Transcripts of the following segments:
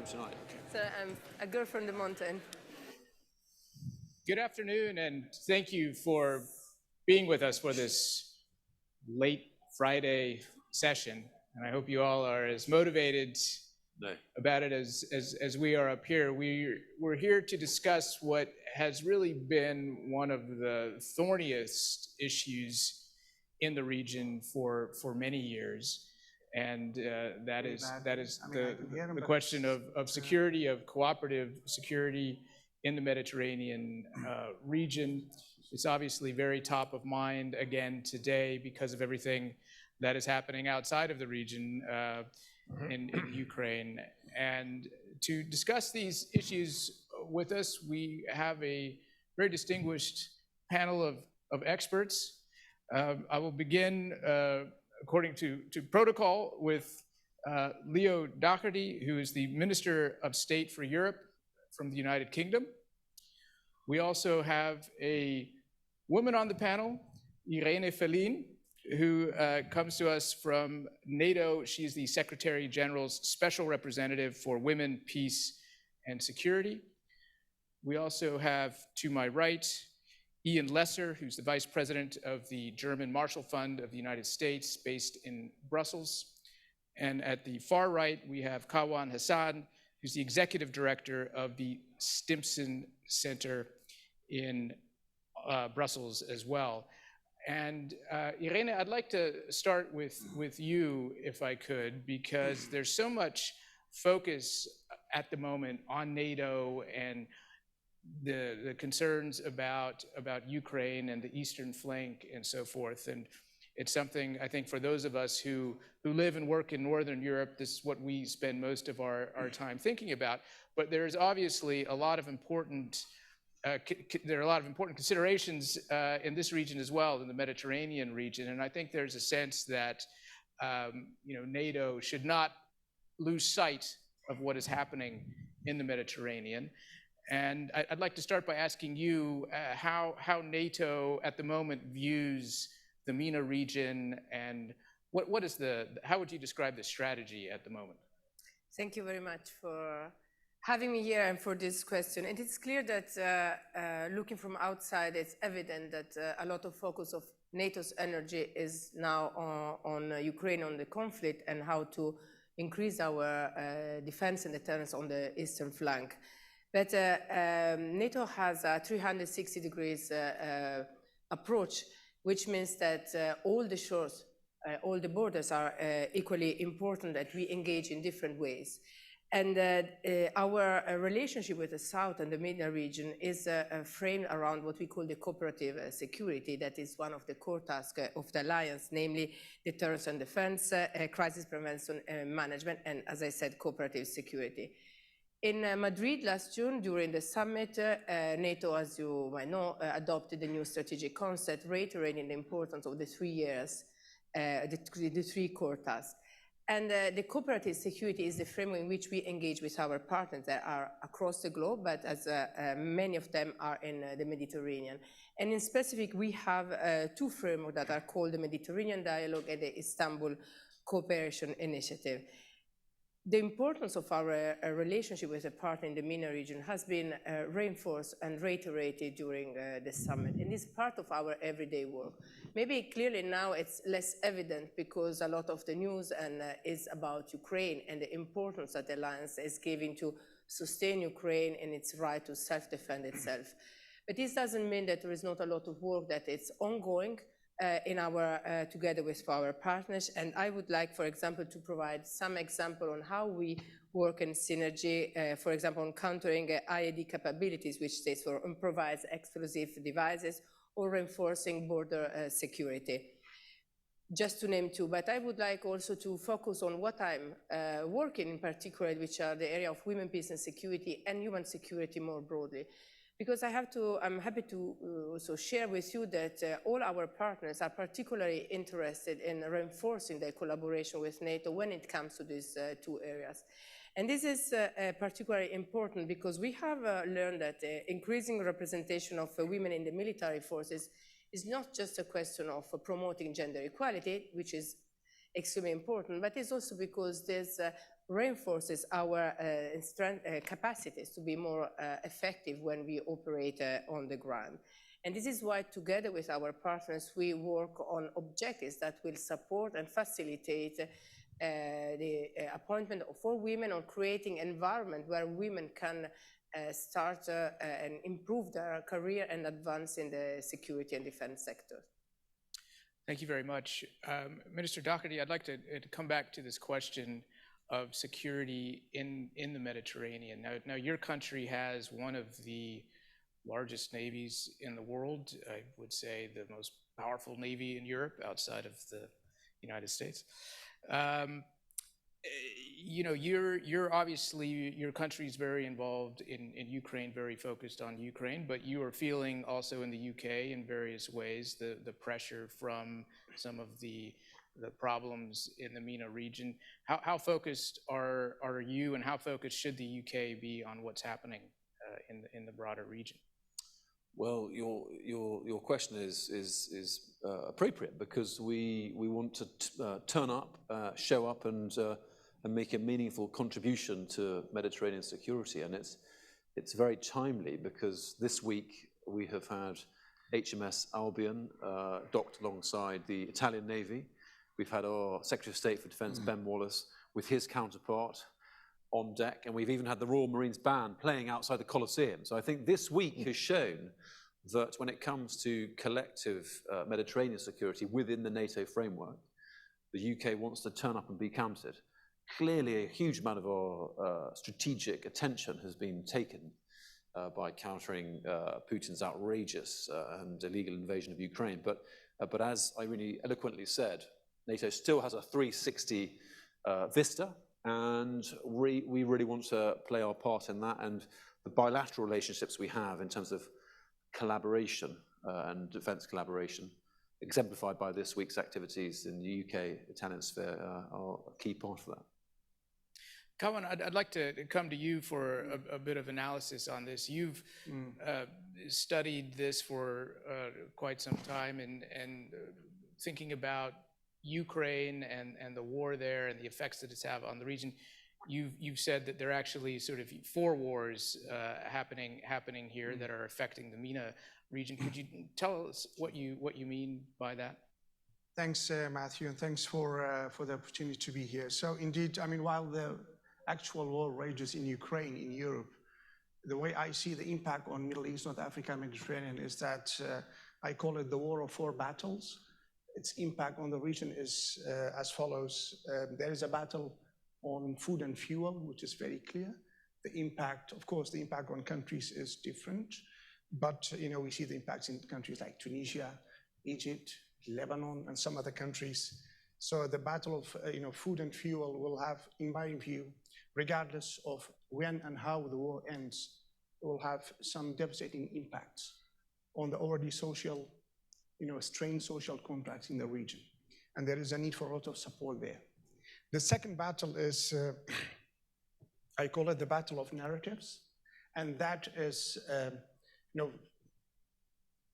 home tonight. So I'm a girl from the mountain. Good afternoon, and thank you for being with us for this late Friday session. And I hope you all are as motivated about it as we are up here. We're here to discuss what has really been one of the thorniest issues in the region for many years. And that is the question of security, of cooperative security in the Mediterranean region. It's obviously very top of mind again today because of everything that is happening outside of the region in Ukraine. And to discuss these issues with us, we have a very distinguished panel of experts. I will begin according to protocol with Leo Doherty, who is the Minister of State for Europe from the United Kingdom. We also have a woman on the panel, Irene Fellin, who comes to us from NATO. She's the Secretary General's Special Representative for Women, Peace, and Security. We also have, to my right, Ian Lesser, who's the Vice President of the German Marshall Fund of the United States, based in Brussels. And at the far right, we have Kawan Hassan, who's the Executive Director of the Stimson Center in Brussels as well. And Irene, I'd like to start with you, if I could, because there's so much focus at the moment on NATO and the concerns about Ukraine and the eastern flank and so forth. And it's something, I think, for those of us who live and work in Northern Europe, this is what we spend most of our time thinking about. But there's obviously a lot of important there are a lot of important considerations in this region as well, in the Mediterranean region. And I think there's a sense that NATO should not lose sight of what is happening in the Mediterranean. And I'd like to start by asking you how NATO at the moment views the MENA region, and how would you describe the strategy at the moment? Thank you very much for having me here and for this question. And it's clear that looking from outside, it's evident that a lot of focus of NATO's energy is now on Ukraine, on the conflict, and how to increase our defense and deterrence on the eastern flank. But NATO has a 360 degrees approach, which means that all the shores, all the borders are equally important, that we engage in different ways. And our relationship with the South and the MENA region is framed around what we call the cooperative security. That is one of the core tasks of the alliance, namely deterrence and defense, crisis prevention and management, and as I said, cooperative security. In Madrid last June, during the summit, NATO, as you might know, adopted a new strategic concept, reiterating the importance of the 3 years, the three core tasks. And the cooperative security is the framework in which we engage with our partners that are across the globe, but as many of them are in the Mediterranean. And in specific, we have two frameworks that are called the Mediterranean Dialogue and the Istanbul Cooperation Initiative. The importance of our relationship with a partner in the MENA region has been reinforced and reiterated during the summit. And it's part of our everyday work. Maybe clearly now it's less evident because a lot of the news is about Ukraine and the importance that the alliance is giving to sustain Ukraine in its right to self-defend itself. But this doesn't mean that there is not a lot of work that is ongoing together with our partners. And I would like, for example, to provide some example on how we work in synergy, for example, on countering IED capabilities, which states for improvised explosive devices, or reinforcing border security. Just to name two, but I would like also to focus on what I'm working in particular, which are the area of women, peace and security, and human security more broadly. Because I'm happy to also share with you that all our partners are particularly interested in reinforcing their collaboration with NATO when it comes to these two areas. And this is particularly important because we have learned that increasing representation of women in the military forces is not just a question of promoting gender equality, which is extremely important, but it's also because there's reinforces our capacities to be more effective when we operate on the ground. And this is why, together with our partners, we work on objectives that will support and facilitate the appointment for women, or creating an environment where women can start and improve their career and advance in the security and defense sector. Thank you very much. Minister Doherty, I'd like to come back to this question of security in the Mediterranean. Now, your country has one of the largest navies in the world. I would say the most powerful navy in Europe outside of the United States. You know, you're obviously, your country is very involved in Ukraine, very focused on Ukraine, but you are feeling also in the UK in various ways the pressure from some of the problems in the MENA region. How focused are you, and how focused should the UK be on what's happening in the broader region? Well, your question is appropriate, because we want to turn up, show up, and make a meaningful contribution to Mediterranean security. And it's very timely, because this week we have had HMS Albion docked alongside the Italian Navy. We've had our Secretary of State for Defence, Ben Wallace, with his counterpart on deck, and we've even had the Royal Marines Band playing outside the Colosseum. So I think this week has shown that when it comes to collective Mediterranean security within the NATO framework, the UK wants to turn up and be counted. Clearly, a huge amount of our strategic attention has been taken by countering Putin's outrageous and illegal invasion of Ukraine. But as I really eloquently said, NATO still has a 360 vista, and we really want to play our part in that. And the bilateral relationships we have in terms of collaboration and defence collaboration, exemplified by this week's activities in the UK-Italian sphere, are a key part of that. Kawan, I'd like to come to you for a bit of analysis on this. You've studied this for quite some time, and thinking about Ukraine and the war there and the effects that it's had on the region. You've said that there are actually sort of 4 wars happening here that are affecting the MENA region. Could you tell us what you mean by that? Thanks, Matthew, and thanks for the opportunity to be here. So indeed, I mean, while the actual war rages in Ukraine, in Europe, the way I see the impact on Middle East, North Africa, Mediterranean is that I call it the war of 4 battles. Its impact on the region is as follows. There is a battle on food and fuel, which is very clear. The impact, of course, the impact on countries is different, but we see the impacts in countries like Tunisia, Egypt, Lebanon, and some other countries. So the battle of food and fuel will have, in my view, regardless of when and how the war ends, it will have some devastating impacts on the already social, strained social contracts in the region. And there is a need for a lot of support there. The second battle is, I call it the battle of narratives. And that is,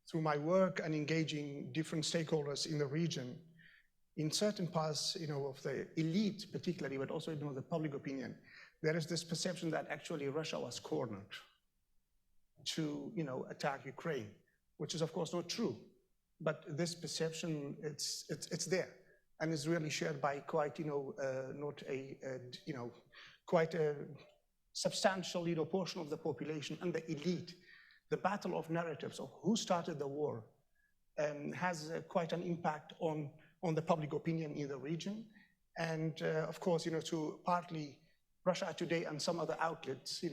through my work and engaging different stakeholders in the region, in certain parts, of the elite particularly, but also, the public opinion, there is this perception that actually Russia was cornered to, attack Ukraine, which is of course not true. But this perception, it's there, and is really shared by quite, quite a substantial, portion of the population and the elite. The battle of narratives of who started the war has quite an impact on the public opinion in the region. And of course, to partly Russia Today and some other outlets,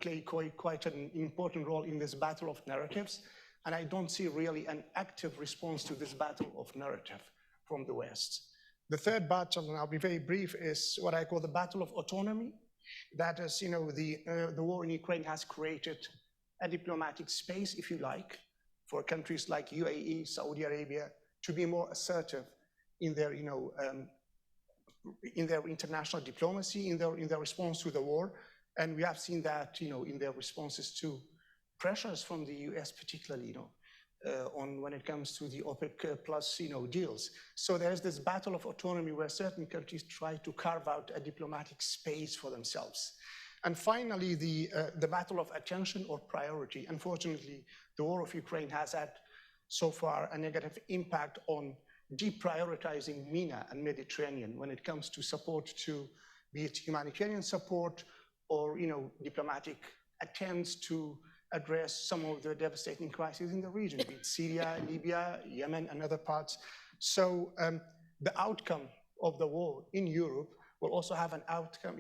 play quite an important role in this battle of narratives. And I don't see really an active response to this battle of narrative from the West. The third battle, and I'll be very brief, is what I call the battle of autonomy. That is, the war in Ukraine has created a diplomatic space, if you like, for countries like UAE, Saudi Arabia, to be more assertive in their, in their international diplomacy, in their response to the war. And we have seen that, in their responses to pressures from the US particularly, on when it comes to the OPEC plus deals. So there's this battle of autonomy where certain countries try to carve out a diplomatic space for themselves. And finally, the battle of attention or priority. Unfortunately, the war of Ukraine has had so far a negative impact on deprioritizing MENA and Mediterranean when it comes to support to, be it humanitarian support or diplomatic attempts to address some of the devastating crises in the region, be it Syria, Libya, Yemen, and other parts. So the outcome of the war in Europe will also have an outcome,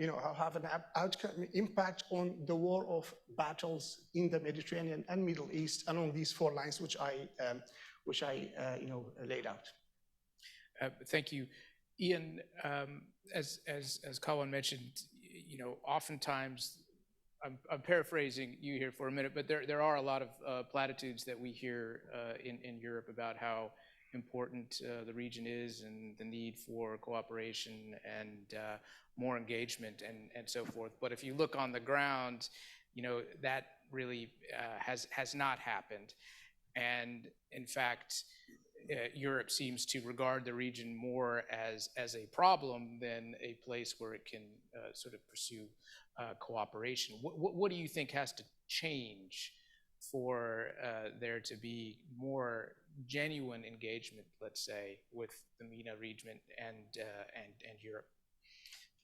impact on the war of battles in the Mediterranean and Middle East along these four lines, which I laid out. Thank you, Ian. As Colin mentioned, oftentimes, I'm paraphrasing you here for a minute, but there are a lot of platitudes that we hear in Europe about how important the region is and the need for cooperation and more engagement and so forth. But if you look on the ground, that really has not happened. And in fact, Europe seems to regard the region more as a problem than a place where it can sort of pursue cooperation. What do you think has to change for there to be more genuine engagement, let's say, with the MENA region and Europe?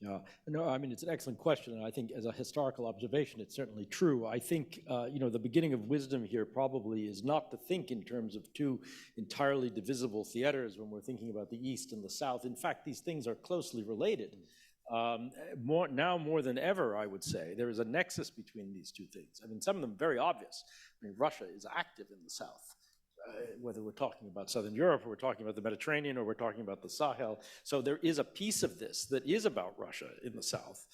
Yeah, no, I mean, it's an excellent question, and I think as a historical observation, it's certainly true. I think, the beginning of wisdom here probably is not to think in terms of two entirely divisible theaters when we're thinking about the East and the South. In fact, these things are closely related. Now more than ever, I would say, there is a nexus between these two things. I mean, some of them very obvious. I mean, Russia is active in the South. Whether we're talking about Southern Europe, or we're talking about the Mediterranean, or we're talking about the Sahel. So there is a piece of this that is about Russia in the South.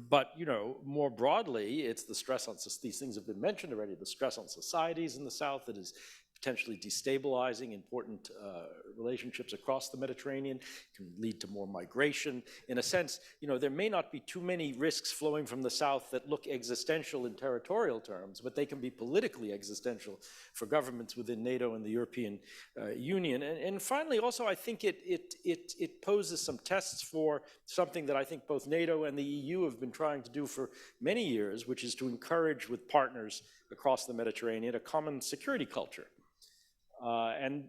But, more broadly, it's the stress on, these things have been mentioned already, the stress on societies in the South that is potentially destabilizing important relationships across the Mediterranean, can lead to more migration. In a sense, there may not be too many risks flowing from the South that look existential in territorial terms, but they can be politically existential for governments within NATO and the European Union. And finally, also, I think it poses some tests for something that I think both NATO and the EU have been trying to do for many years, which is to encourage with partners across the Mediterranean a common security culture. And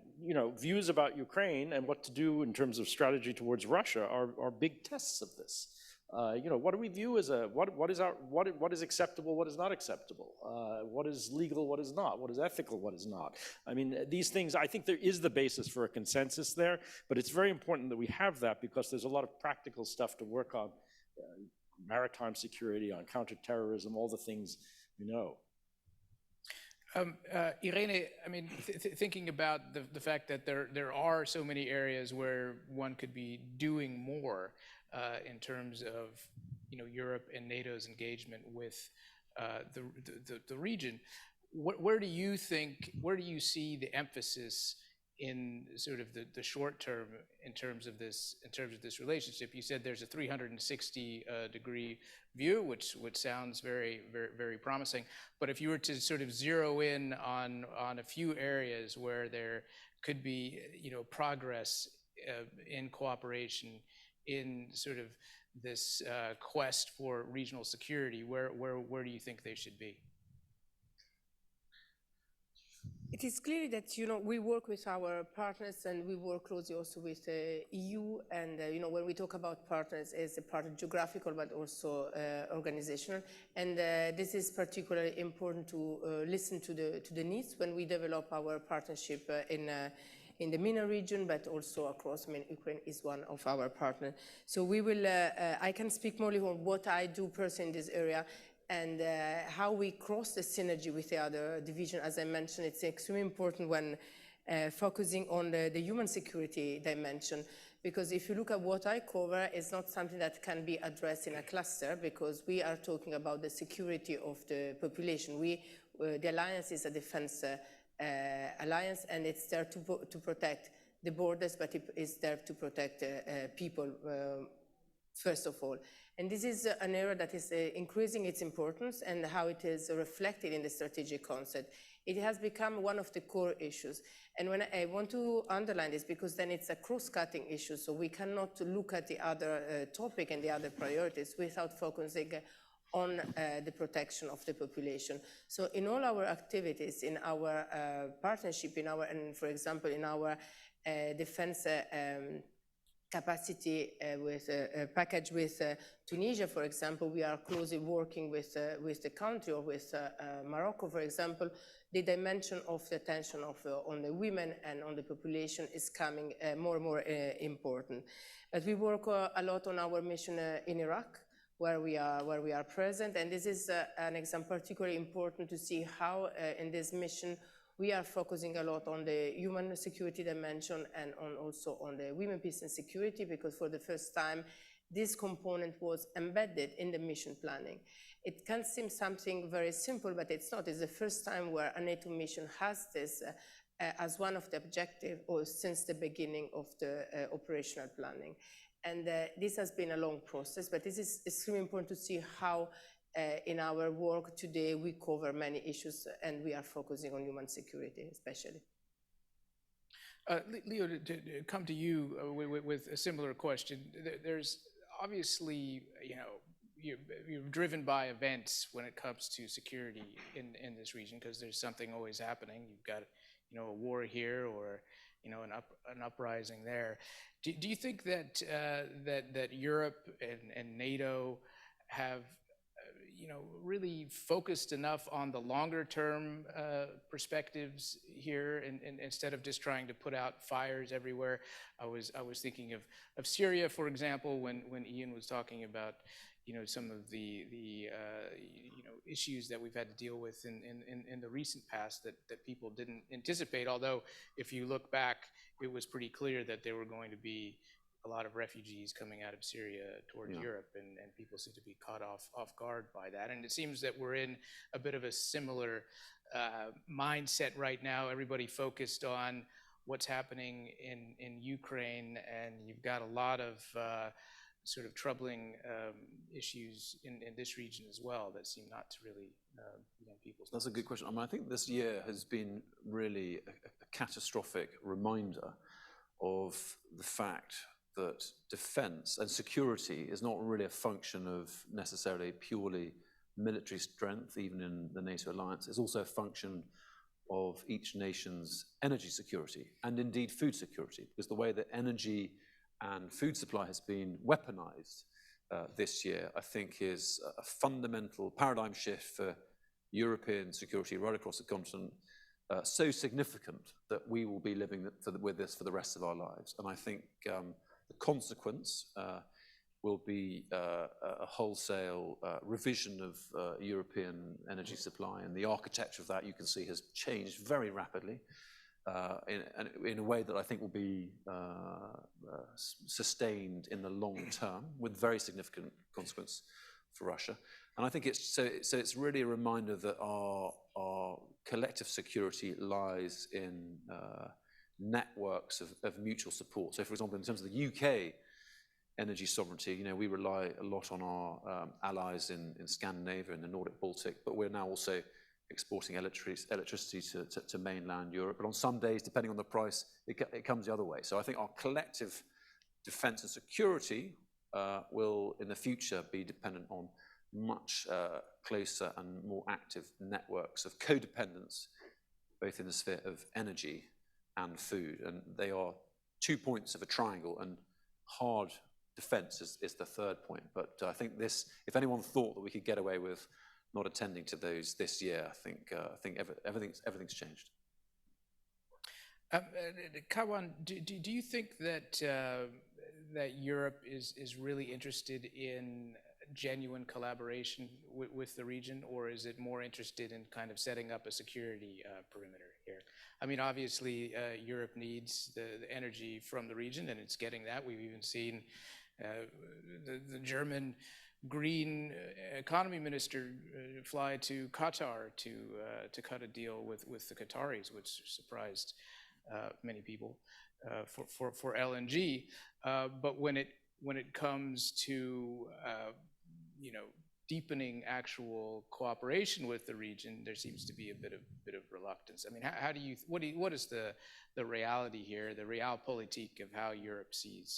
views about Ukraine and what to do in terms of strategy towards Russia are big tests of this. What do we view as what is acceptable, what is not acceptable? What is legal, what is not? What is ethical, what is not? I mean, these things, I think there is the basis for a consensus there, but it's very important that we have that because there's a lot of practical stuff to work on, maritime security, on counterterrorism, all the things we know. Irene, I mean, thinking about the fact that there are so many areas where one could be doing more in terms of Europe and NATO's engagement with the region, where do you see the emphasis in sort of the short term in terms of this relationship? You said there's a 360-degree view, which sounds very, very, very promising. But if you were to sort of zero in on a few areas where there could be progress in cooperation in sort of this quest for regional security, where do you think they should be? It is clear that we work with our partners and we work closely also with the EU. And when we talk about partners, it's a part of geographical but also organizational. And this is particularly important to listen to the needs when we develop our partnership in the MENA region, but also across. I mean, Ukraine is one of our partners. So we will. I can speak more on what I do personally in this area. And how we cross the synergy with the other division. As I mentioned, it's extremely important when focusing on the human security dimension, because if you look at what I cover, it's not something that can be addressed in a cluster, because we are talking about the security of the population. The alliance is a defense alliance, and it's there to protect the borders, but it is there to protect people first of all. And this is an area that is increasing its importance and how it is reflected in the strategic concept. It has become one of the core issues. And when I want to underline this, because then it's a cross-cutting issue, so we cannot look at the other topic and the other priorities without focusing on the protection of the population. So in all our activities, in our partnership, and for example, in our defense capacity with a package with Tunisia, for example, we are closely working with the country, or with Morocco, for example. The dimension of the attention on the women and on the population is coming more and more important. But we work a lot on our mission in Iraq, where we are present, and this is an example particularly important to see how in this mission we are focusing a lot on the human security dimension and also on the women, peace and security, because for the first time this component was embedded in the mission planning. It can seem something very simple, but it's not. It's the first time where a NATO mission has this as one of the objectives, or since the beginning of the operational planning. And this has been a long process, but this is extremely important to see how in our work today we cover many issues, and we are focusing on human security especially. Leo, to come to you with a similar question, there's obviously, you're driven by events when it comes to security in this region, because there's something always happening. You've got, a war here, or an uprising there. Do you think that that Europe and NATO have really focused enough on the longer term perspectives here, and instead of just trying to put out fires everywhere? I was thinking of Syria, for example, when Ian was talking about some of the issues that we've had to deal with in the recent past that people didn't anticipate. Although if you look back, it was pretty clear that there were going to be a lot of refugees coming out of Syria towards Europe, and people seem to be caught off guard by that. And it seems that we're in a bit of a similar mindset right now. Everybody focused on what's happening in Ukraine, and you've got a lot of sort of troubling issues in this region as well that seem not to really people's. That's a good question. I mean, I think this year has been really a catastrophic reminder of the fact that defense and security is not really a function of necessarily purely military strength, even in the NATO alliance. It's also a function of each nation's energy security, and indeed food security, because the way that energy and food supply has been weaponized this year, I think, is a fundamental paradigm shift for European security right across the continent, so significant that we will be living with this for the rest of our lives. And I think the consequence will be a wholesale revision of European energy supply, and the architecture of that, you can see, has changed very rapidly in a way that I think will be sustained in the long term, with very significant consequence for Russia. And I think it's really a reminder that our collective security lies in networks of mutual support. So, for example, in terms of the UK energy sovereignty, we rely a lot on our allies in Scandinavia and the Nordic Baltic, but we're now also exporting electricity to mainland Europe. But on some days, depending on the price, it comes the other way. So I think our collective defense and security will, in the future, be dependent on much closer and more active networks of codependence, both in the sphere of energy and food. And they are 2 points of a triangle, and hard defense is the third point. But I think this, if anyone thought that we could get away with not attending to those this year, I think everything's changed. Kawan, do you think that that Europe is really interested in genuine collaboration with the region, or is it more interested in kind of setting up a security perimeter here? I mean, obviously, Europe needs the energy from the region, and it's getting that. We've even seen the German green economy minister fly to Qatar to cut a deal with the Qataris, which surprised many people for LNG. But when it comes to deepening actual cooperation with the region, there seems to be a bit of reluctance. I mean, what is the reality here, the realpolitik of how Europe sees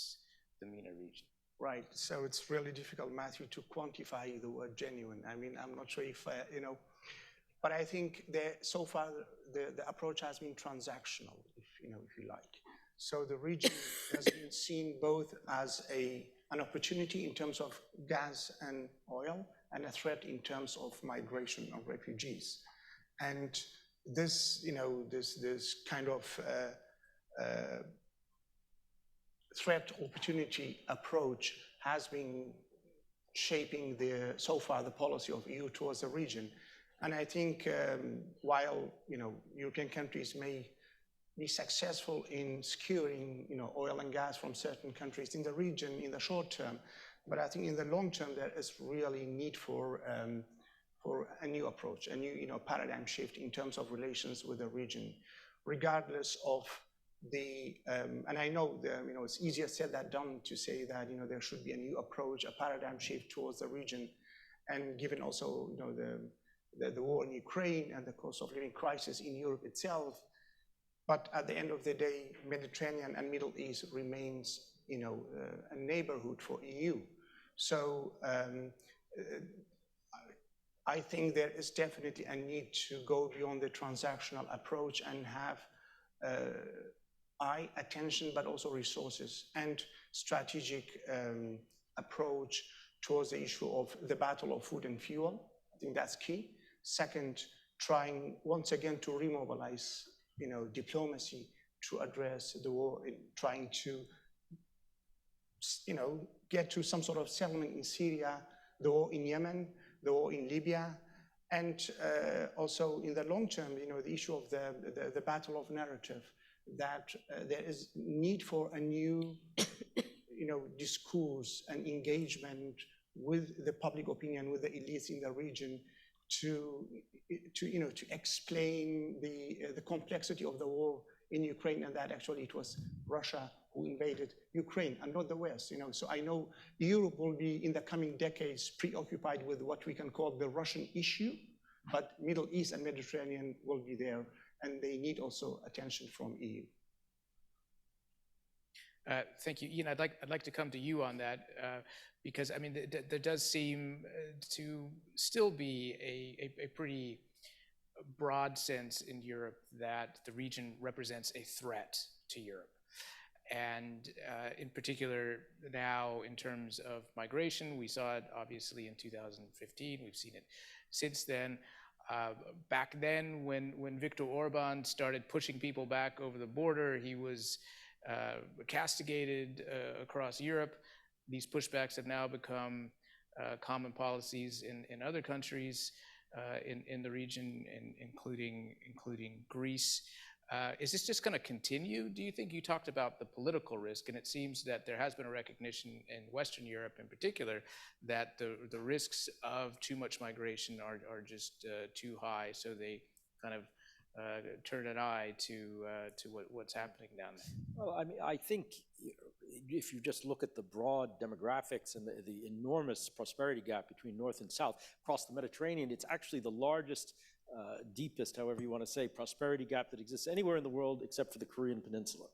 the MENA region? Right, so it's really difficult, Matthew, to quantify the word genuine. I mean, I'm not sure if, but I think so far the approach has been transactional, if you like. So the region has been seen both as an opportunity in terms of gas and oil, and a threat in terms of migration of refugees. And this, this kind of threat opportunity approach has been shaping so far the policy of EU towards the region. And I think while European countries may be successful in securing oil and gas from certain countries in the region in the short term, but I think in the long term there is really need for a new approach, a new paradigm shift in terms of relations with the region, regardless of and I know it's easier said than done to say that there should be a new approach, a paradigm shift towards the region, and given also the war in Ukraine and the cost of living crisis in Europe itself. But at the end of the day, Mediterranean and Middle East remains a neighborhood for EU. So I think there is definitely a need to go beyond the transactional approach and have attention, but also resources and strategic approach towards the issue of the battle of food and fuel. I think that's key. Second, trying once again to remobilize, diplomacy to address the war, trying to, get to some sort of settlement in Syria, the war in Yemen, the war in Libya, and also in the long term, the issue of the battle of narrative, that there is need for a new, discourse and engagement with the public opinion, with the elites in the region, to explain the complexity of the war in Ukraine, and that actually it was Russia who invaded Ukraine and not the West. So I know Europe will be in the coming decades preoccupied with what we can call the Russian issue, but Middle East and Mediterranean will be there, and they need also attention from EU. Thank you, Ian. I'd like to come to you on that because I mean there does seem to still be a pretty broad sense in Europe that the region represents a threat to Europe, and in particular now in terms of migration, we saw it obviously in 2015. We've seen it since then. Back then, when Viktor Orban started pushing people back over the border, he was castigated across Europe. These pushbacks have now become common policies in other countries in the region, including Greece. Is this just going to continue, do you think? You talked about the political risk, and it seems that there has been a recognition in Western Europe in particular that the risks of too much migration are just too high, so they kind of turn an eye to what's happening down there. Well, I mean, I think if you just look at the broad demographics and the enormous prosperity gap between North and South across the Mediterranean, it's actually the largest, deepest, however you want to say, prosperity gap that exists anywhere in the world except for the Korean Peninsula.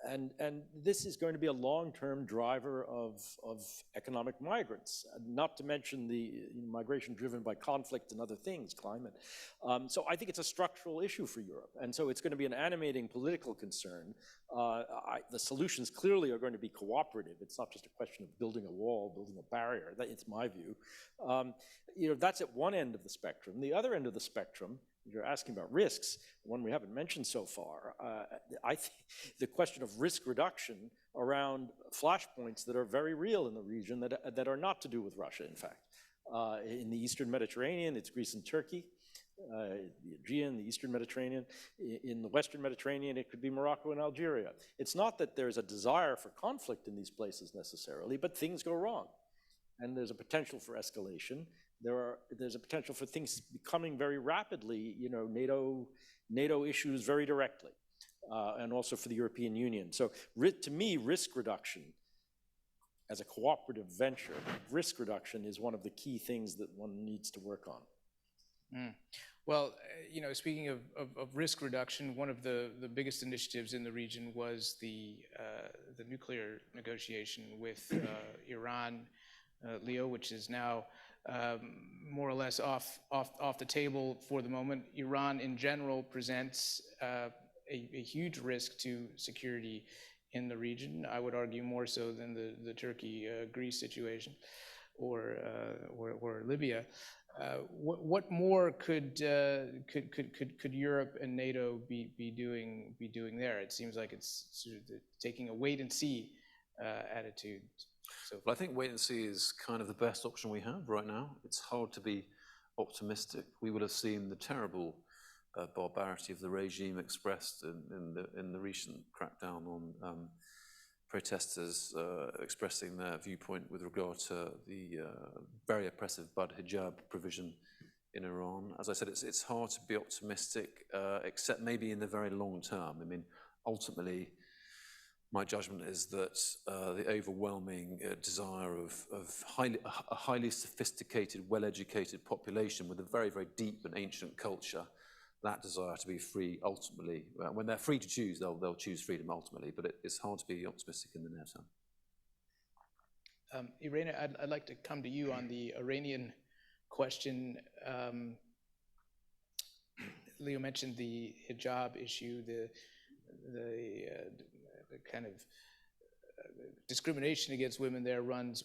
And this is going to be a long-term driver of economic migrants, not to mention the migration driven by conflict and other things, climate. So I think it's a structural issue for Europe. And so it's going to be an animating political concern. The solutions clearly are going to be cooperative. It's not just a question of building a wall, building a barrier. It's my view. That's at one end of the spectrum. The other end of the spectrum, you're asking about risks, one we haven't mentioned so far. I think the question of risk reduction around flashpoints that are very real in the region that are not to do with Russia, in fact. In the Eastern Mediterranean, it's Greece and Turkey. The Aegean, the Eastern Mediterranean. In the Western Mediterranean, it could be Morocco and Algeria. It's not that there's a desire for conflict in these places necessarily, but things go wrong. And there's a potential for escalation. There's a potential for things becoming very rapidly, NATO issues very directly, and also for the European Union. So to me, risk reduction as a cooperative venture, risk reduction is one of the key things that one needs to work on. Well, speaking of risk reduction, one of the biggest initiatives in the region was the nuclear negotiation with Iran, Leo, which is now more or less off the table for the moment. Iran in general presents a huge risk to security in the region. I would argue more so than the Turkey-Greece situation or Libya. What more could Europe and NATO be doing there? It seems like it's sort of taking a wait and see attitude. So Well, I think wait and see is kind of the best option we have right now. It's hard to be optimistic. We will have seen the terrible barbarity of the regime expressed in the recent crackdown on protesters expressing their viewpoint with regard to the very oppressive Bud hijab provision in Iran. As I said, it's hard to be optimistic, except maybe in the very long term. I mean, ultimately, my judgment is that the overwhelming desire of a highly sophisticated, well-educated population with a very, very deep and ancient culture, that desire to be free ultimately, when they're free to choose, they'll choose freedom ultimately, but it's hard to be optimistic in the near term. Irene, I'd like to come to you on the Iranian question. Leo mentioned the hijab issue, the kind of discrimination against women there runs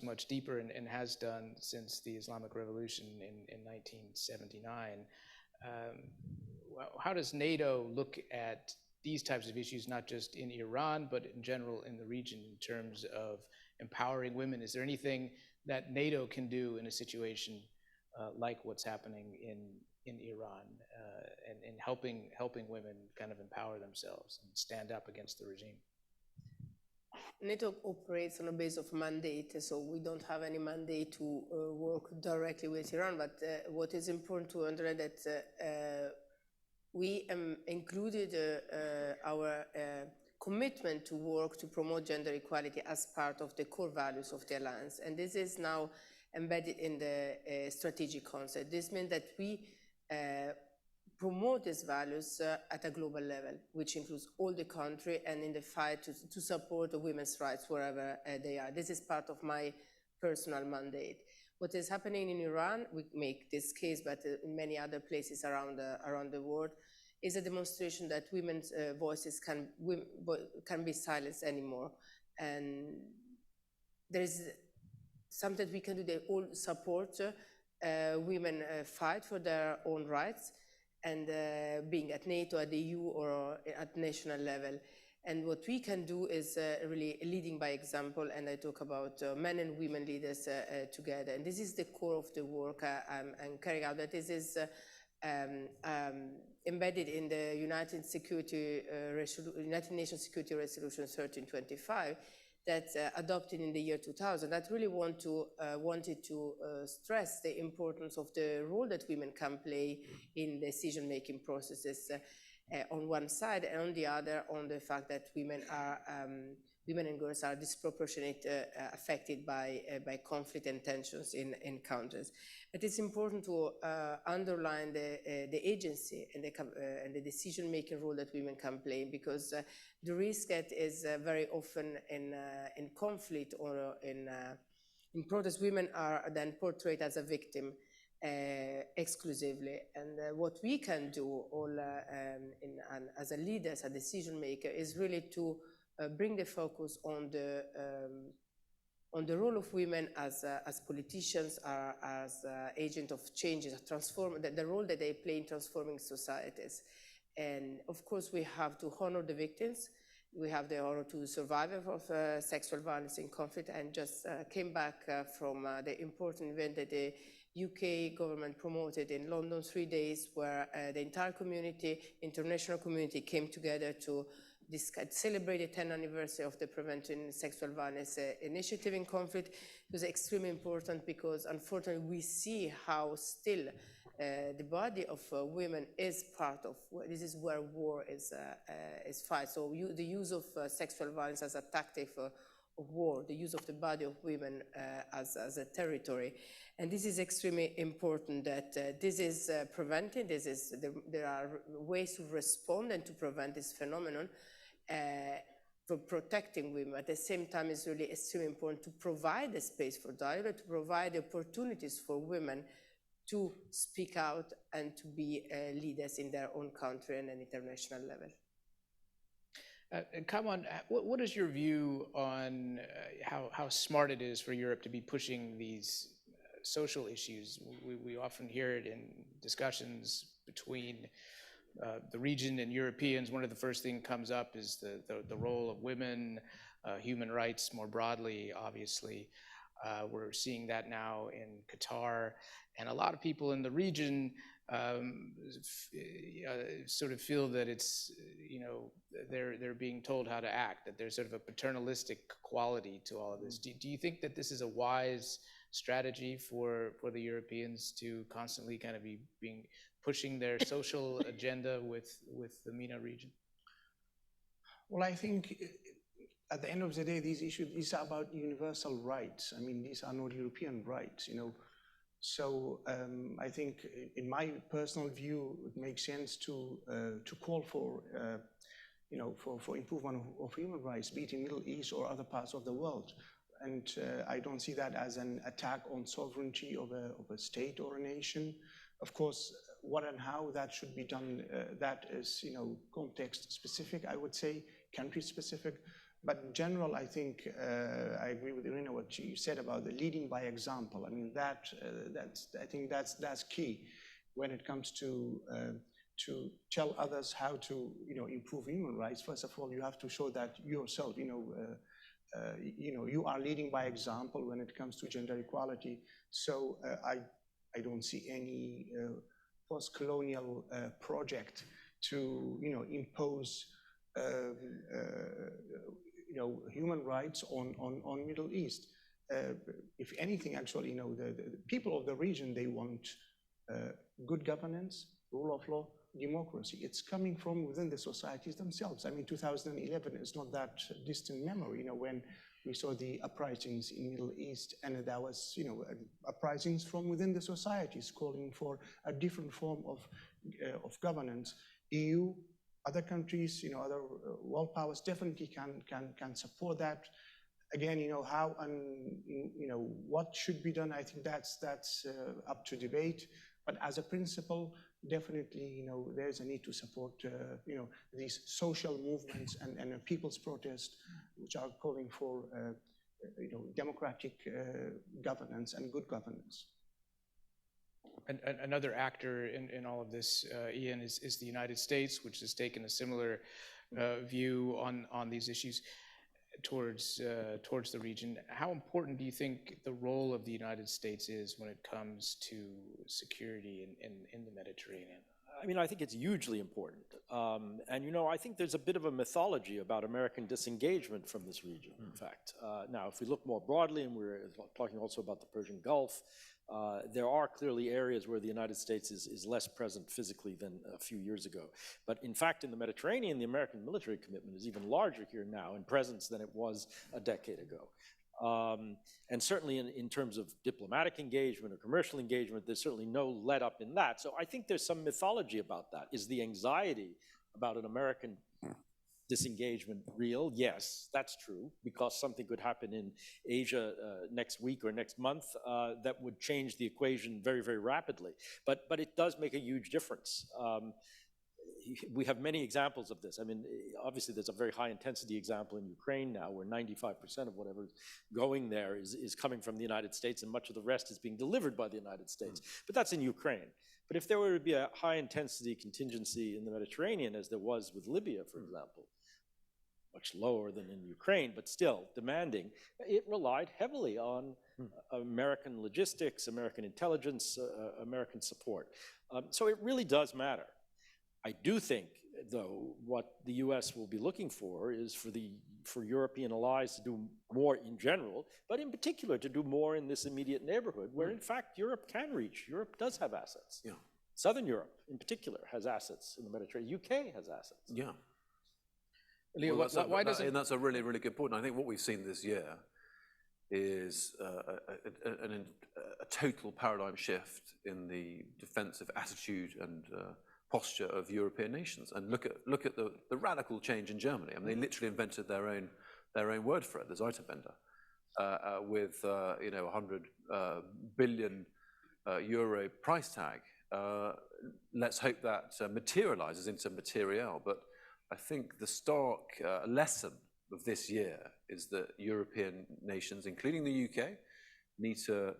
much deeper and has done since the Islamic Revolution in 1979. How does NATO look at these types of issues, not just in Iran, but in general in the region in terms of empowering women? Is there anything that NATO can do in a situation like what's happening in Iran and helping women kind of empower themselves and stand up against the regime? NATO operates on a base of mandate, so we don't have any mandate to work directly with Iran, but what is important to understand that we included our commitment to work to promote gender equality as part of the core values of the alliance, and this is now embedded in the strategic concept. This means that we promote these values at a global level, which includes all the country and in the fight to support the women's rights wherever they are. This is part of my personal mandate. What is happening in Iran, we make this case, but in many other places around the world, is a demonstration that women's voices can be silenced anymore. And there is something we can do. They all support women fight for their own rights, and being at NATO, at the EU, or at national level. And what we can do is really leading by example, and I talk about men and women leaders together. And this is the core of the work I'm carrying out. That this is embedded in the United Nations Security Resolution 1325, that adopted in the year 2000, that really wanted to stress the importance of the role that women can play in decision-making processes on one side, and on the other, on the fact that women and girls are disproportionately affected by conflict and tensions in countries. It is important to underline the agency and the decision-making role that women can play, because the risk that is very often in conflict or in protest, women are then portrayed as a victim exclusively. And what we can do as a leader, as a decision maker, is really to bring the focus on the role of women as politicians, as agents of change, the role that they play in transforming societies. And of course, we have to honor the victims. We have the honor to the survivors of sexual violence in conflict, and just came back from the important event that the UK government promoted in London, 3 days, where the entire community, international community, came together to celebrate the 10th anniversary of the Preventing Sexual Violence initiative in conflict. It was extremely important because, unfortunately, we see how still the body of women is part of, this is where war is fought. So the use of sexual violence as a tactic war, the use of the body of women as a territory. And this is extremely important that this is prevented. There are ways to respond and to prevent this phenomenon for protecting women. At the same time, it's really extremely important to provide a space for dialogue, to provide opportunities for women to speak out and to be leaders in their own country and an international level. Kaman, what is your view on how smart it is for Europe to be pushing these social issues? We often hear it in discussions between the region and Europeans. One of the first things comes up is the role of women, human rights more broadly, obviously. We're seeing that now in Qatar, and a lot of people in the region sort of feel that it's, they're being told how to act, that there's sort of a paternalistic quality to all of this. Do you think that this is a wise strategy for the Europeans to constantly kind of be pushing their social agenda with the MENA region? Well, I think at the end of the day, these are about universal rights. I mean, these are not European rights, So I think, in my personal view, it makes sense to call for, for improvement of human rights, be it in Middle East or other parts of the world. And I don't see that as an attack on sovereignty of a state or a nation. Of course, what and how that should be done, that is, context specific, I would say, country specific. But in general, I think I agree with Irina what she said about the leading by example. I mean, I think that's key when it comes to tell others how to improve human rights. First of all, you have to show that yourself, you are leading by example when it comes to gender equality. So I don't see any post-colonial project to impose human rights on Middle East. If anything, actually, the people of the region, they want good governance, rule of law, democracy. It's coming from within the societies themselves. I mean, 2011 is not that distant memory, when we saw the uprisings in Middle East, and there was, uprisings from within the societies calling for a different form of governance. EU, other countries, other world powers definitely can support that. Again, how and what should be done, I think that's up to debate. But as a principle, definitely, there's a need to support, these social movements and people's protest, which are calling for, democratic governance and good governance. Another actor in all of this, Ian, is the United States, which has taken a similar view on these issues towards the region. How important do you think the role of the United States is when it comes to security in the Mediterranean? I mean, I think it's hugely important. And, I think there's a bit of a mythology about American disengagement from this region, in fact. Now, if we look more broadly, and we're talking also about the Persian Gulf, there are clearly areas where the United States is less present physically than a few years ago. But in fact, in the Mediterranean, the American military commitment is even larger here now in presence than it was a decade ago. And certainly in terms of diplomatic engagement or commercial engagement, there's certainly no let up in that. So I think there's some mythology about that. Is the anxiety about an American disengagement real? Yes, that's true, because something could happen in Asia next week or next month that would change the equation very, very rapidly. But it does make a huge difference. We have many examples of this. I mean, obviously there's a very high intensity example in Ukraine now, where 95% of whatever's going there is coming from the United States, and much of the rest is being delivered by the United States. But that's in Ukraine. But if there were to be a high intensity contingency in the Mediterranean, as there was with Libya, for example, much lower than in Ukraine, but still demanding, it relied heavily on American logistics, American intelligence, American support. So it really does matter. I do think, though, what the US will be looking for is for European allies to do more in general, but in particular to do more in this immediate neighborhood, where in fact Europe can reach. Europe does have assets. Yeah. Southern Europe, in particular, has assets in the Mediterranean. UK has assets. Yeah. Leo, Well, why doesn't... and that's a really, really good point. I think what we've seen this year is a total paradigm shift in the defensive attitude and posture of European nations. And look at the radical change in Germany. I mean, they literally invented their own word for it, the Zeitenwende, with 100 billion euro price tag. Let's hope that materializes into material. But I think the stark lesson of this year is that European nations, including the UK, need to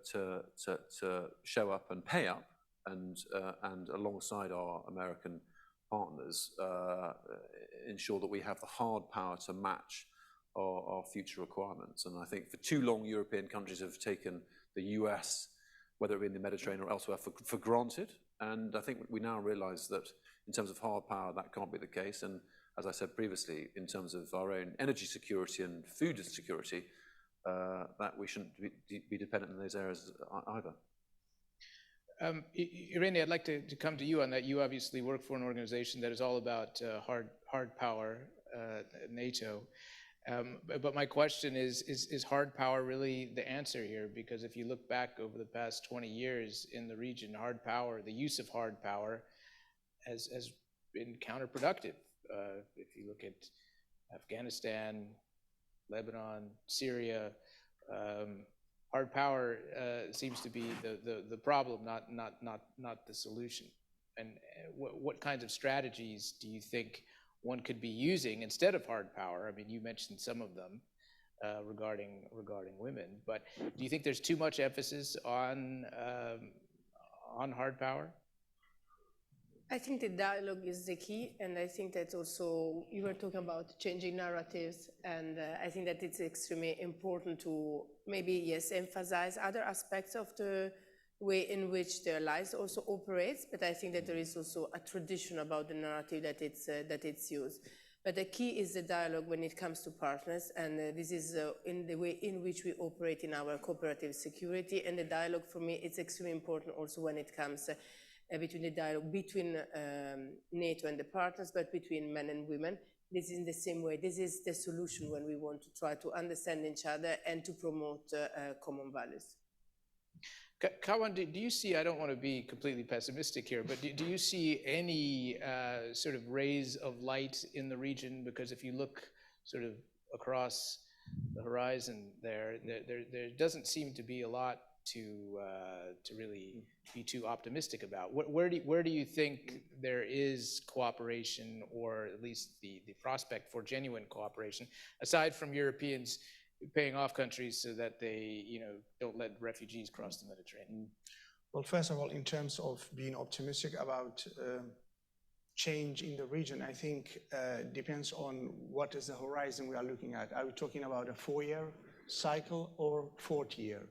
show up and pay up, and alongside our American partners, ensure that we have the hard power to match our future requirements. And I think for too long, European countries have taken the US, whether it be in the Mediterranean or elsewhere, for granted. And I think we now realize that in terms of hard power, that can't be the case. And as I said previously, in terms of our own energy security and food security, that we shouldn't be dependent in those areas either. Irene, I'd like to come to you on that. You obviously work for an organization that is all about hard power, NATO. But my question is hard power really the answer here? Because if you look back over the past 20 years in the region, hard power, the use of hard power has been counterproductive. If you look at Afghanistan, Lebanon, Syria, hard power seems to be the problem, not the solution. And what kinds of strategies do you think one could be using instead of hard power? I mean, you mentioned some of them regarding women, but do you think there's too much emphasis on hard power? I think the dialogue is the key, and I think that also you were talking about changing narratives, and I think that it's extremely important to maybe, yes, emphasize other aspects of the way in which their lives also operates, but I think that there is also a tradition about the narrative that it's used. But the key is the dialogue when it comes to partners, and this is in the way in which we operate in our cooperative security, and the dialogue for me is extremely important also when it comes between the dialogue between NATO and the partners, but between men and women. This is in the same way. This is the solution when we want to try to understand each other and to promote common values. Kawan, do you see, I don't want to be completely pessimistic here, but do you see any sort of rays of light in the region? Because if you look sort of across the horizon there doesn't seem to be a lot to really be too optimistic about. Where do you think there is cooperation, or at least the prospect for genuine cooperation, aside from Europeans paying off countries so that they don't let refugees cross the Mediterranean? Well, first of all, in terms of being optimistic about change in the region, I think depends on what is the horizon we are looking at. Are we talking about a 4-year cycle or 40-year?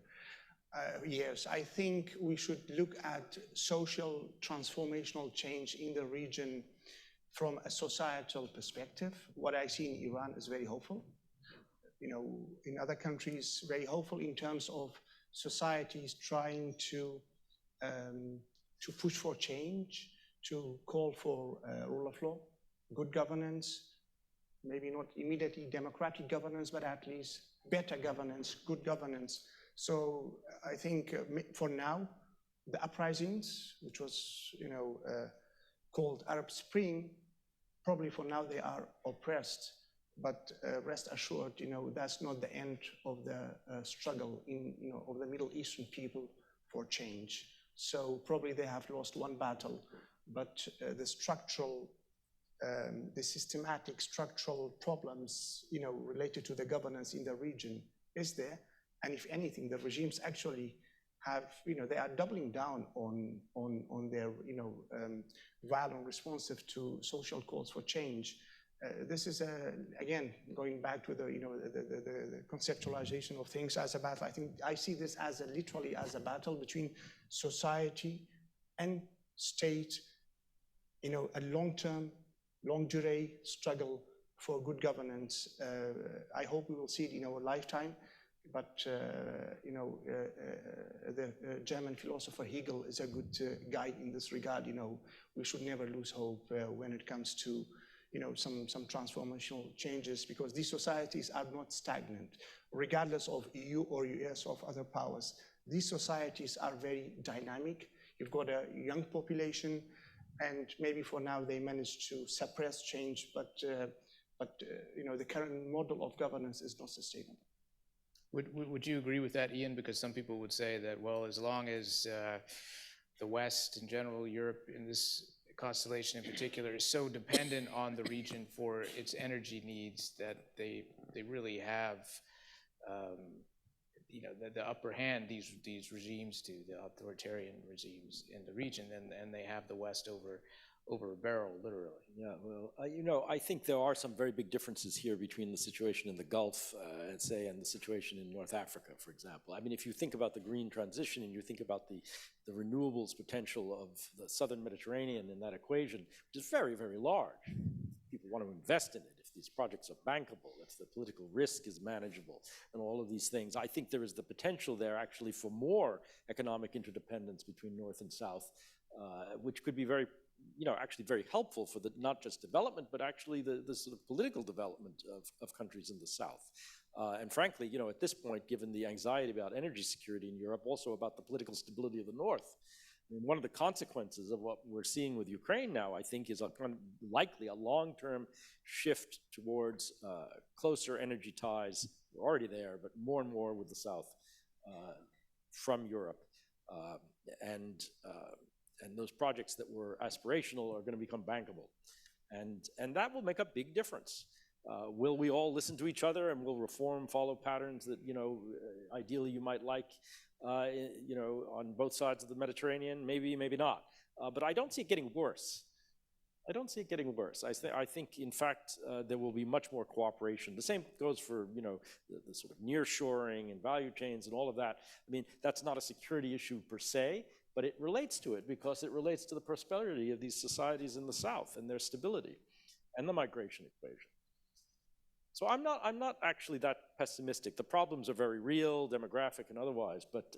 Years. I think we should look at social transformational change in the region from a societal perspective. What I see in Iran is very hopeful. In other countries, very hopeful in terms of societies trying to push for change, to call for rule of law, good governance, maybe not immediately democratic governance, but at least better governance, good governance. So I think for now, the uprisings, which was called Arab Spring, probably for now they are oppressed. But rest assured, that's not the end of the struggle of the Middle Eastern people for change. So probably they have lost one battle, but the systematic structural problems, related to the governance in the region is there. And if anything, the regimes actually have, they are doubling down on their, violent responsive to social calls for change. This is, again, going back to the conceptualization of things as a battle. I think I see this as literally as a battle between society and state, a long-term, longue-durée struggle for good governance. I hope we will see it in our lifetime. But the German philosopher Hegel is a good guide in this regard. We should never lose hope when it comes to some transformational changes, because these societies are not stagnant, regardless of EU or US or other powers. These societies are very dynamic. You've got a young population, and maybe for now they manage to suppress change, but the current model of governance is not sustainable. Would you agree with that, Ian? Because some people would say that, well, as long as the West in general, Europe in this constellation in particular, is so dependent on the region for its energy needs that they really have the upper hand, these regimes do, the authoritarian regimes in the region, and they have the West over a barrel, literally. Yeah, well, I think there are some very big differences here between the situation in the Gulf, and the situation in North Africa, for example. I mean, if you think about the green transition and you think about the renewables potential of the southern Mediterranean in that equation, which is very, very large. People want to invest in it if these projects are bankable, if the political risk is manageable, and all of these things. I think there is the potential there actually for more economic interdependence between North and South, which could be actually very helpful for not just development, but actually the sort of political development of countries in the South. And frankly, at this point, given the anxiety about energy security in Europe, also about the political stability of the North, I mean, one of the consequences of what we're seeing with Ukraine now, I think, is likely a long-term shift towards closer energy ties. We're already there, but more and more with the South from Europe. And those projects that were aspirational are going to become bankable. And that will make a big difference. Will we all listen to each other and will reform follow patterns that, ideally you might like, on both sides of the Mediterranean? Maybe, maybe not. But I don't see it getting worse. I think, in fact, there will be much more cooperation. The same goes for, the sort of nearshoring and value chains and all of that. I mean, that's not a security issue per se, but it relates to it because it relates to the prosperity of these societies in the South and their stability and the migration equation. So I'm not actually that pessimistic. The problems are very real, demographic and otherwise, but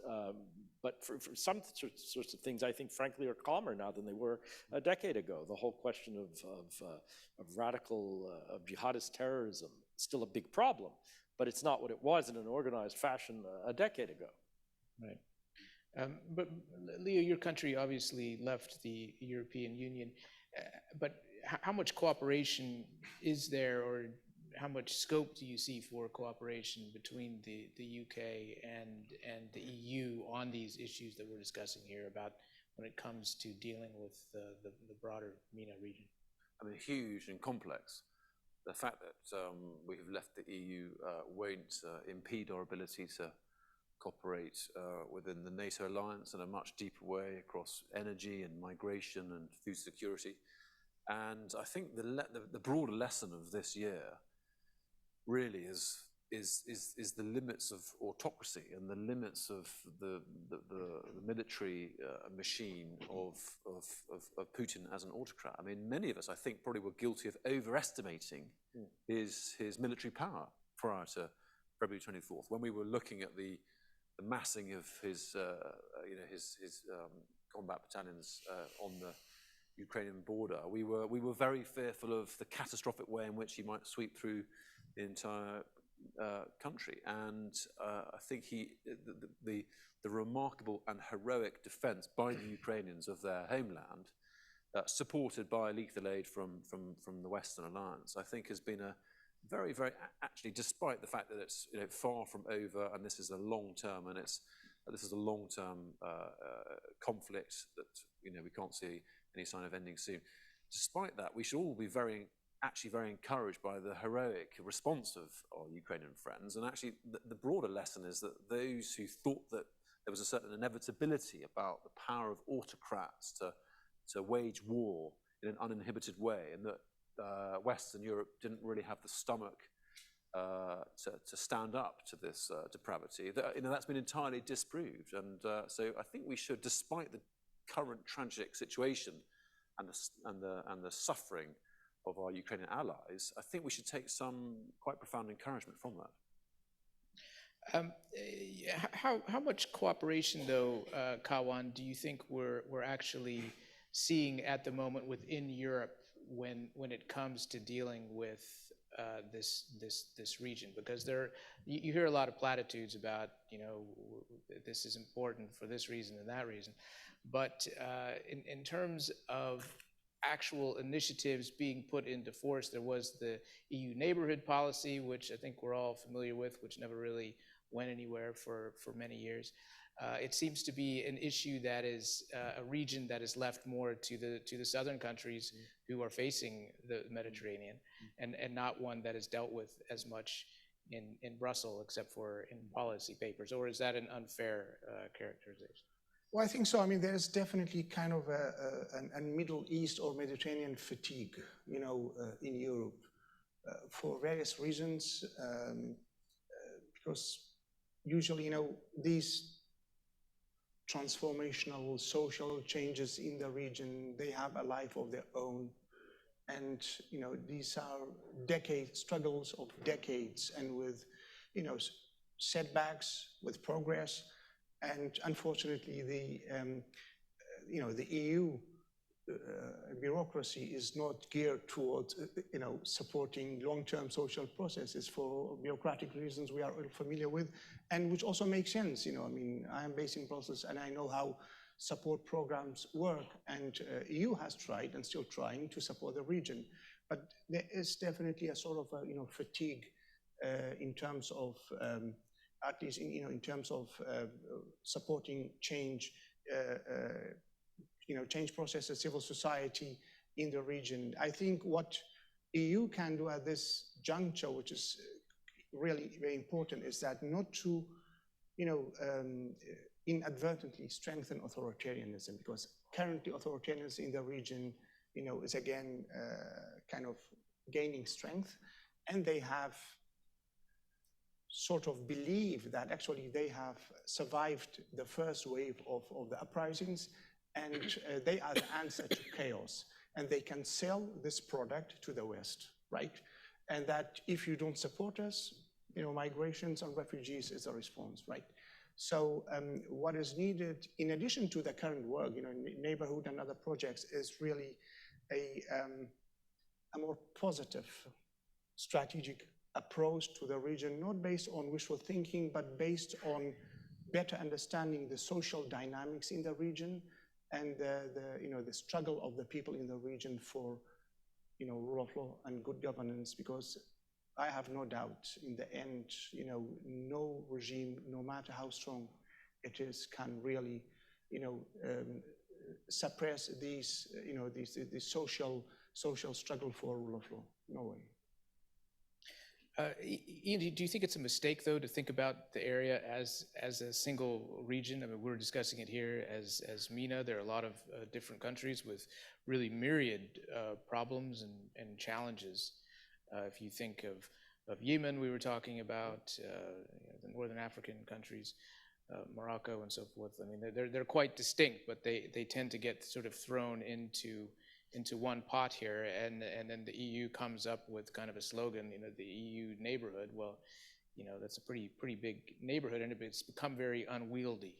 for some sorts of things, I think, frankly, are calmer now than they were a decade ago. The whole question of radical, of jihadist terrorism is still a big problem, but it's not what it was in an organized fashion a decade ago. Right. But Leo, your country obviously left the European Union, but how much cooperation is there, or how much scope do you see for cooperation between the UK and the EU on these issues that we're discussing here about when it comes to dealing with the broader MENA region? I mean, huge and complex. The fact that we have left the EU won't impede our ability to cooperate within the NATO alliance in a much deeper way across energy and migration and food security. And I think the broader lesson of this year really is the limits of autocracy and the limits of the military machine of Putin as an autocrat. I mean, many of us, I think, probably were guilty of overestimating his military power prior to February 24th, when we were looking at the massing of his combat battalions on the Ukrainian border. We were very fearful of the catastrophic way in which he might sweep through the entire country, and I think the remarkable and heroic defense by the Ukrainians of their homeland, supported by lethal aid from the Western Alliance, I think has been a very, very, actually, despite the fact that it's far from over, and this is a long-term, and this is a long-term conflict that we can't see any sign of ending soon. Despite that, we should all be very encouraged by the heroic response of our Ukrainian friends. And actually, the broader lesson is that those who thought that there was a certain inevitability about the power of autocrats to wage war in an uninhibited way, and that Western Europe didn't really have the stomach to stand up to this depravity, that's been entirely disproved. And so I think we should, despite the current tragic situation and the suffering of our Ukrainian allies, I think we should take some quite profound encouragement from that. How much cooperation, though, Kawan, do you think we're actually seeing at the moment within Europe when it comes to dealing with this region? Because you hear a lot of platitudes about, this is important for this reason and that reason, but in terms of actual initiatives being put into force, there was the EU neighborhood policy, which I think we're all familiar with, which never really went anywhere for many years. It seems to be an issue that is a region that is left more to the southern countries who are facing the Mediterranean, and not one that is dealt with as much in Brussels, except for in policy papers. Or is that an unfair characterization? Well, I think so. I mean, there's definitely kind of a Middle East or Mediterranean fatigue, in Europe for various reasons, because usually, these transformational social changes in the region, they have a life of their own. And, these are struggles of decades, and with, setbacks, with progress. And unfortunately, the EU bureaucracy is not geared towards, supporting long-term social processes for bureaucratic reasons we are all familiar with, and which also makes sense. I mean, I am based in Brussels, and I know how support programs work, and EU has tried and still trying to support the region, but there is definitely a sort of fatigue in terms of at least in terms of supporting change, change processes, civil society in the region. I think what EU can do at this juncture, which is really very important, is that not to, inadvertently strengthen authoritarianism, because currently authoritarianism in the region, is again kind of gaining strength, and they have sort of believe that actually they have survived the first wave of the uprisings, and they are the answer to chaos, and they can sell this product to the West, right? And that if you don't support us, migrations and refugees is a response, right? So what is needed, in addition to the current work, neighborhood and other projects, is really a more positive strategic approach to the region, not based on wishful thinking, but based on better understanding the social dynamics in the region, and the struggle of the people in the region for rule of law and good governance. Because I have no doubt in the end, no regime, no matter how strong it is, can really suppress these social struggle for rule of law. No way. Ian, do you think it's a mistake, though, to think about the area as a single region? I mean, we're discussing it here as MENA. There are a lot of different countries with really myriad problems and challenges. If you think of Yemen, we were talking about the northern African countries, Morocco and so forth. I mean, they're quite distinct, but they tend to get sort of thrown into one pot here, and then the EU comes up with kind of a slogan, the EU neighborhood. Well, that's a pretty big neighborhood, and it's become very unwieldy.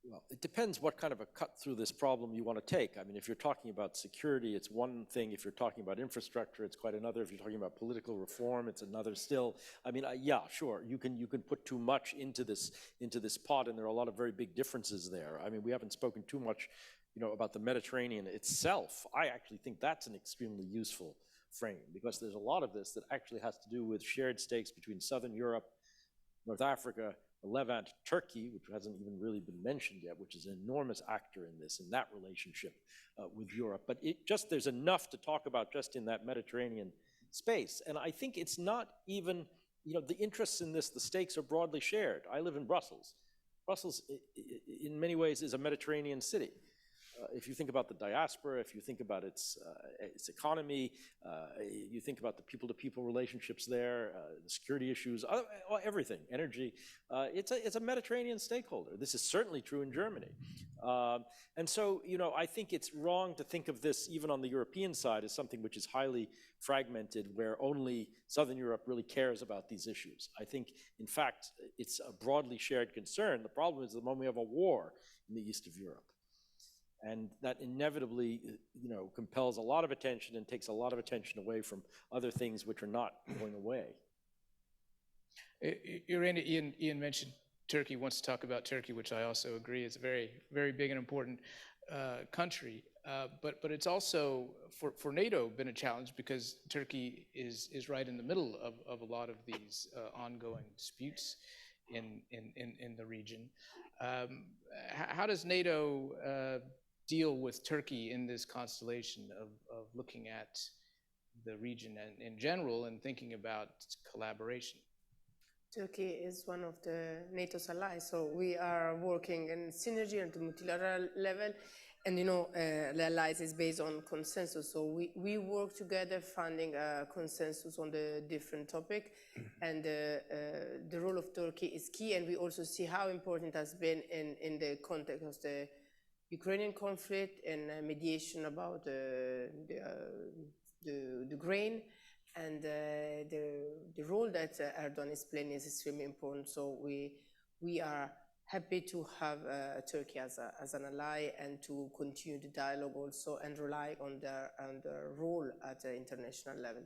Well, it depends what kind of a cut through this problem you want to take. I mean, if you're talking about security, it's one thing. If you're talking about infrastructure, it's quite another. If you're talking about political reform, it's another still. I mean, yeah, sure, you can put too much into this pot, and there are a lot of very big differences there. I mean, we haven't spoken too much about the Mediterranean itself. I actually think that's an extremely useful frame, because there's a lot of this that actually has to do with shared stakes between Southern Europe, North Africa, the Levant, Turkey, which hasn't even really been mentioned yet, which is an enormous actor in this, in that relationship with Europe. But there's enough to talk about just in that Mediterranean space. And I think it's not even, the interests in this, the stakes are broadly shared. I live in Brussels. Brussels, in many ways, is a Mediterranean city. If you think about the diaspora, if you think about its economy, you think about the people-to-people relationships there, the security issues, everything, energy, it's a Mediterranean stakeholder. This is certainly true in Germany. And so, I think it's wrong to think of this, even on the European side, as something which is highly fragmented, where only Southern Europe really cares about these issues. I think, in fact, it's a broadly shared concern. The problem is the moment we have a war in the east of Europe. And that inevitably, compels a lot of attention and takes a lot of attention away from other things which are not going away. Ian mentioned Turkey, wants to talk about Turkey, which I also agree is a very, very big and important country. But it's also, for NATO, been a challenge because Turkey is right in the middle of a lot of these ongoing disputes in the region. How does NATO deal with Turkey in this constellation of looking at the region in general and thinking about collaboration? Turkey is one of the NATO's allies, so we are working in synergy at the multilateral level, and the allies is based on consensus. So we work together, finding a consensus on the different topic, and the role of Turkey is key. And we also see how important it has been in the context of the Ukrainian conflict and mediation about the grain. And the role that Erdogan is playing is extremely important. So we are happy to have Turkey as an ally and to continue the dialogue also and rely on their role at the international level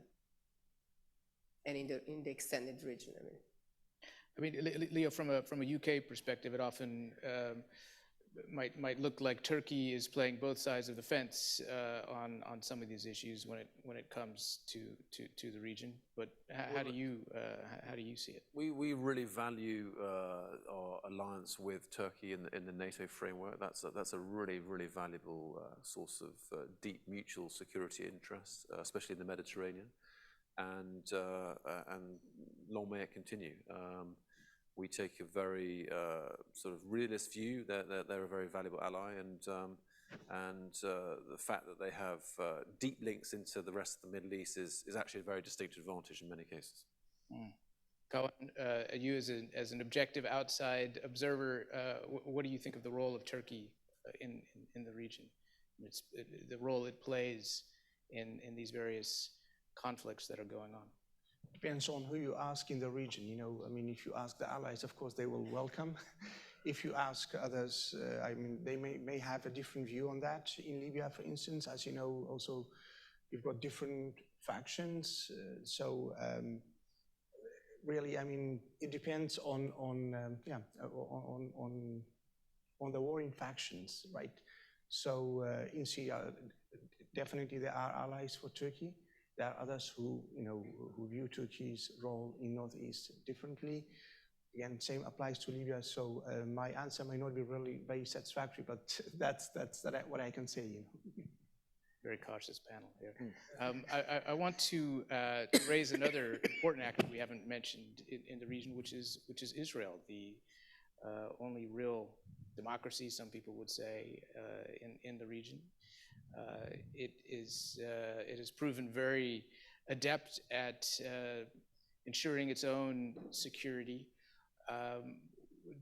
and in the extended region. I mean, Leo, from a UK perspective, it often might look like Turkey is playing both sides of the fence on some of these issues when it comes to the region. But how do you see it? We really value our alliance with Turkey in the NATO framework. That's a really, really valuable source of deep mutual security interests, especially in the Mediterranean, and long may it continue. We take a very sort of realist view that they're a very valuable ally, and the fact that they have deep links into the rest of the Middle East is actually a very distinct advantage in many cases. Colin, you as an objective outside observer, what do you think of the role of Turkey in the region? The role it plays in these various conflicts that are going on? Depends on who you ask in the region. I mean, if you ask the allies, of course, they will welcome. If you ask others, I mean, they may have a different view on that. In Libya, for instance, as you know, also you've got different factions. Really, I mean, it depends on the warring factions, right? So in Syria, definitely there are allies for Turkey. There are others who view Turkey's role in Northeast differently. Again, same applies to Libya. So my answer may not be really very satisfactory, but that's what I can say. Very cautious panel here. I want to raise another important actor we haven't mentioned in the region, which is Israel, the only real democracy, some people would say, in the region. It has proven very adept at ensuring its own security.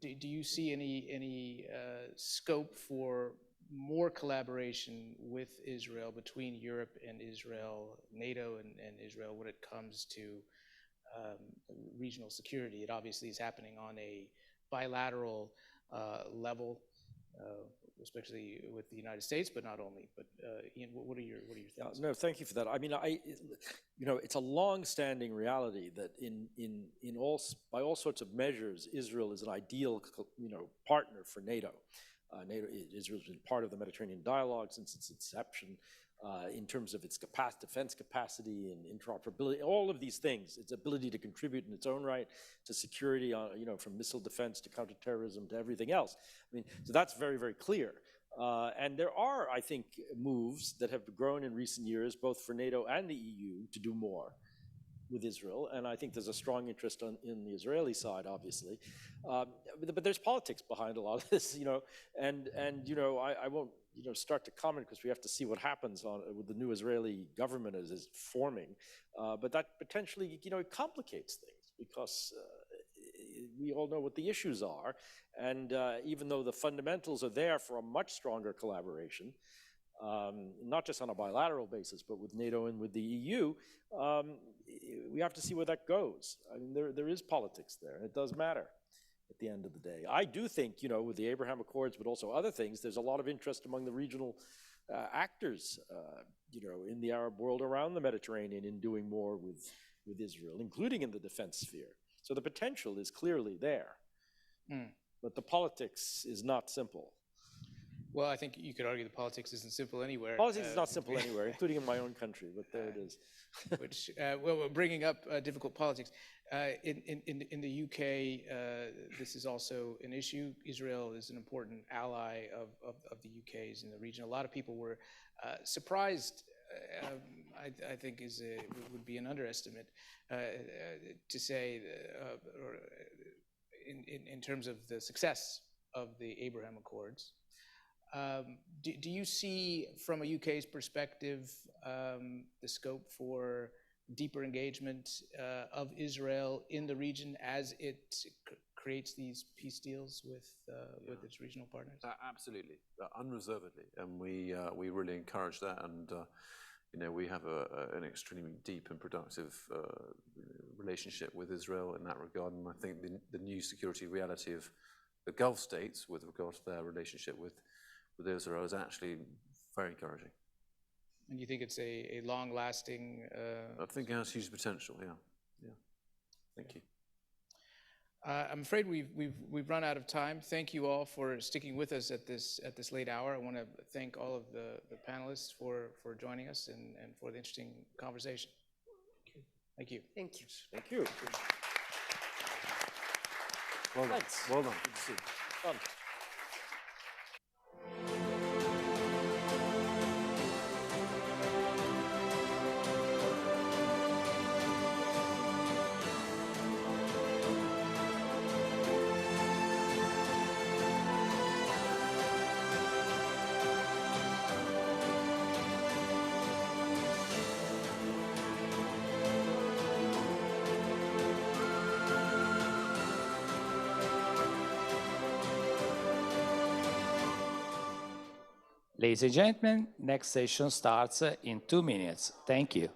Do you see any scope for more collaboration with Israel, between Europe and Israel, NATO and Israel, when it comes to regional security? It obviously is happening on a bilateral level, especially with the United States, but not only. But Ian, what are your thoughts? No, thank you for that. I mean, it's a long-standing reality that by all sorts of measures, Israel is an ideal, partner for NATO. Israel's been part of the Mediterranean dialogue since its inception, in terms of its defense capacity and interoperability, all of these things, its ability to contribute in its own right to security, from missile defense to counterterrorism to everything else. I mean, so that's very, very clear. And there are, I think, moves that have grown in recent years, both for NATO and the EU, to do more with Israel, and I think there's a strong interest in the Israeli side, obviously, but there's politics behind a lot of this, and I won't start to comment because we have to see what happens with the new Israeli government as is forming, but that potentially it complicates things because we all know what the issues are, and even though the fundamentals are there for a much stronger collaboration, not just on a bilateral basis, but with NATO and with the EU, we have to see where that goes. I mean, there is politics there, and it does matter. at the end of the day. I do think, with the Abraham Accords, but also other things, there's a lot of interest among the regional actors, in the Arab world around the Mediterranean in doing more with Israel, including in the defense sphere. So the potential is clearly there. But the politics is not simple. Well, I think you could argue the politics isn't simple anywhere. Politics is not simple anywhere, including in my own country, but there it is. Which, we're bringing up difficult politics. In the UK, this is also an issue. Israel is an important ally of the UK's in the region. A lot of people were surprised, I think would be an underestimate to say, or in terms of the success of the Abraham Accords. Do you see, from a UK's perspective, the scope for deeper engagement of Israel in the region as it creates these peace deals with its regional partners? Absolutely, unreservedly, and we really encourage that. And we have an extremely deep and productive relationship with Israel in that regard. And I think the new security reality of the Gulf states with regard to their relationship with Israel is actually very encouraging. And you think it's a long-lasting? I think it has huge potential. Yeah. Thank you. I'm afraid we've run out of time. Thank you all for sticking with us at this late hour. I want to thank all of the panelists for joining us and for the interesting conversation. Thank you. Thank you. Thank you. Well done. Thanks. Well done. Good to see you. Fun. Ladies and gentlemen, next session starts in 2 minutes. Thank you.